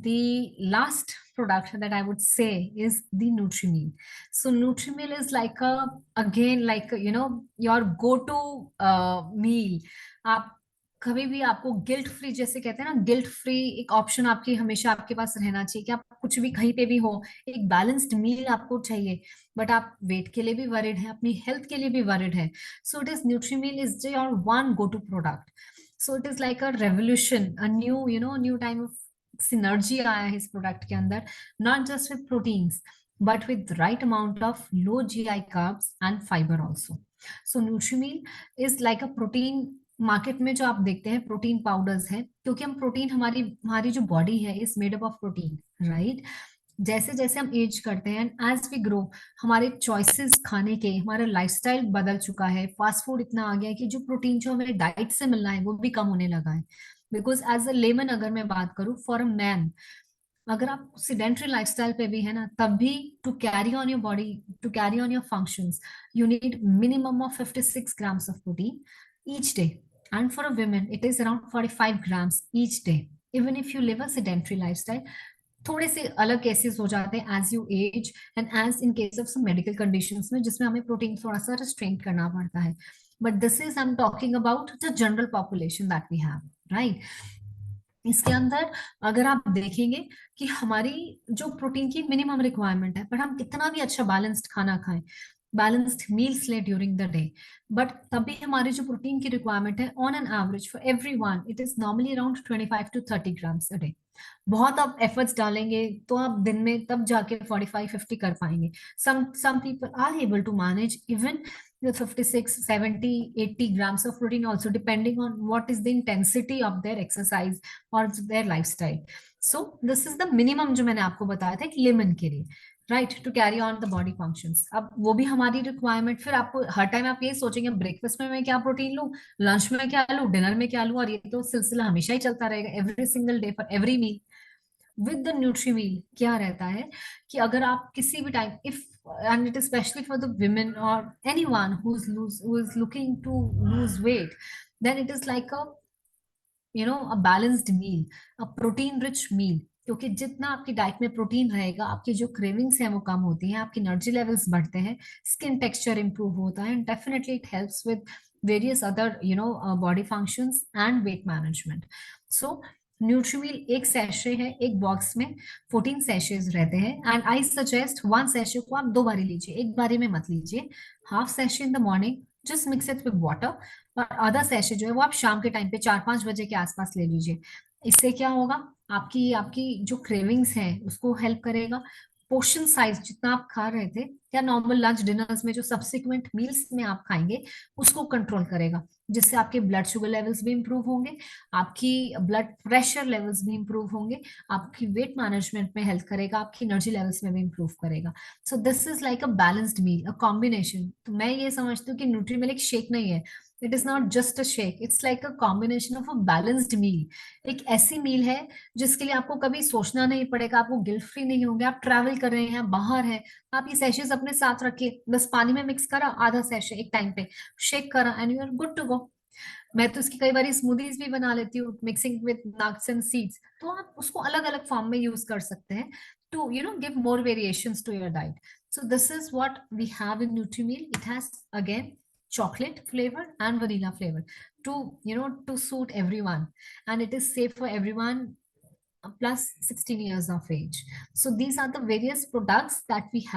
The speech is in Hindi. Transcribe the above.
the last product that I would say is the NutriMeal. So NutriMeal is like a again like your go-to meal. आप कभी भी आपको गिल्ट फ्री, जैसे कहते हैं ना, गिल्ट फ्री एक ऑप्शन आपकी हमेशा आपके पास रहना चाहिए कि आप कुछ भी कहीं पे भी हो, एक बैलेंस्ड मील आपको चाहिए, बट आप वेट के लिए भी वरिड है, अपनी हेल्थ के लिए भी वरिड है. So it is Nutrimeal is your one go to product. So it is like a revolution, a new time of synergy आया है इस प्रोडक्ट के अंदर. Not just with proteins but with right amount of low GI carbs and fiber also. So Nutrimeal is like a protein. Market में जो आप देखते हैं प्रोटीन पाउडर्स हैं, क्योंकि हम प्रोटीन, हमारी हमारी जो बॉडी है is made up of protein, right. जैसे जैसे हम एज करते हैं, एज वी ग्रो, हमारे चॉइसेस खाने के, हमारा लाइफस्टाइल बदल चुका है. फास्ट फूड इतना आ गया है कि जो प्रोटीन जो हमें डाइट से मिलना है वो भी कम होने लगा है. बिकॉज एज अ लेमन अगर मैं बात करूं, फॉर अ मैन, अगर आप सिडेंट्री लाइफस्टाइल पे भी है ना, तब भी to carry on your body, to carry on your functions, you need minimum of 56 grams of protein each day. And for a woman it is around 45 grams each day, even if you live a sedentary lifestyle. थोड़े से अलग केसेस हो जाते हैं as you age and age in case of some medical conditions में, जिसमें हमें प्रोटीन थोड़ा सा रिस्ट्रेन करना पड़ता है. But this is I am talking about the general population that we have, right. इसके अंदर अगर आप देखेंगे कि हमारी जो प्रोटीन की मिनिमम रिक्वायरमेंट है, पर हम कितना भी अच्छा बैलेंस्ड खाना खाएं, बैलेंस्ड मील्स ले ड्यूरिंग द डे, बट तभी हमारी जो प्रोटीन की रिक्वायरमेंट है on an average for everyone it is normally around 25 to 30 grams a day. बहुत आप एफर्ट्स डालेंगे तो आप दिन में तब जाके 45-50 कर पाएंगे. some people are able to manage even the 56, 70, 80 grams of protein also, depending on what is the intensity of their exercise or their lifestyle. So this is the minimum जो मैंने आपको बताया था एक लेमन के लिए, right, to carry on the body functions. अब वो भी हमारी रिक्वायरमेंट. फिर आपको हर टाइम आप ये सोचेंगे ब्रेकफास्ट में मैं क्या प्रोटीन लूं, लंच में क्या लूं, डिनर में क्या लूं, और ये तो सिलसिला हमेशा ही चलता रहेगा, every single day for every meal. With the Nutrimeal क्या रहता है कि अगर आप किसी भी time, if and it is especially for the women or anyone who is looking to lose weight, then it is like a a balanced meal, a protein rich meal. क्योंकि जितना आपकी डाइट में प्रोटीन रहेगा, आपकी जो क्रेविंग्स हैं वो कम होती हैं, आपकी एनर्जी लेवल्स बढ़ते हैं, स्किन टेक्सचर इंप्रूव होता है, and definitely it helps with various other body functions and weight management. So Nutrimeal एक सैशे है, एक बॉक्स में 14 सैशेज रहते हैं, and I suggest one sachet को आप 2 बारी लीजिए, एक बारी में मत लीजिए. Half sachet in the morning, just mix it with water, और आधा सैशे जो है वो आप शाम के टाइम पे 4-5 बजे के आसपास ले लीजिए. इससे क्या होगा, आपकी आपकी जो क्रेविंग्स हैं उसको हेल्प करेगा. पोर्शन साइज जितना आप खा रहे थे या नॉर्मल लंच डिनर्स में जो सब्सिक्वेंट मील्स में आप खाएंगे उसको कंट्रोल करेगा, जिससे आपके ब्लड शुगर लेवल्स भी इंप्रूव होंगे, आपकी ब्लड प्रेशर लेवल्स भी इंप्रूव होंगे, आपकी वेट मैनेजमेंट में हेल्प करेगा, आपकी एनर्जी लेवल्स में भी इंप्रूव करेगा. So this is like a balanced meal, a combination. तो मैं ये समझती हूँ कि न्यूट्रीमिल एक शेक नहीं है. It is not just a shake, it's like a combination of a balanced meal. एक ऐसी मील है जिसके लिए आपको कभी सोचना नहीं पड़ेगा, आपको गिल्ट फ्री नहीं होंगे, आप ट्रैवल कर रहे हैं, बाहर हैं, आप ये सैशेज अपने साथ रखिए, बस पानी में मिक्स करा आधा सैशे एक टाइम पे, शेक करा, and you are good to go. मैं तो इसकी कई बार स्मूदीज भी बना लेती हूँ mixing with nuts and seeds. तो आप उसको अलग अलग फॉर्म में यूज कर सकते हैं to give more variations to your diet. So this is what we have in NutriMeal. It has again chocolate flavor and vanilla flavor to to suit everyone, and it is safe for everyone plus 16 years of age. So these are the various products that we have.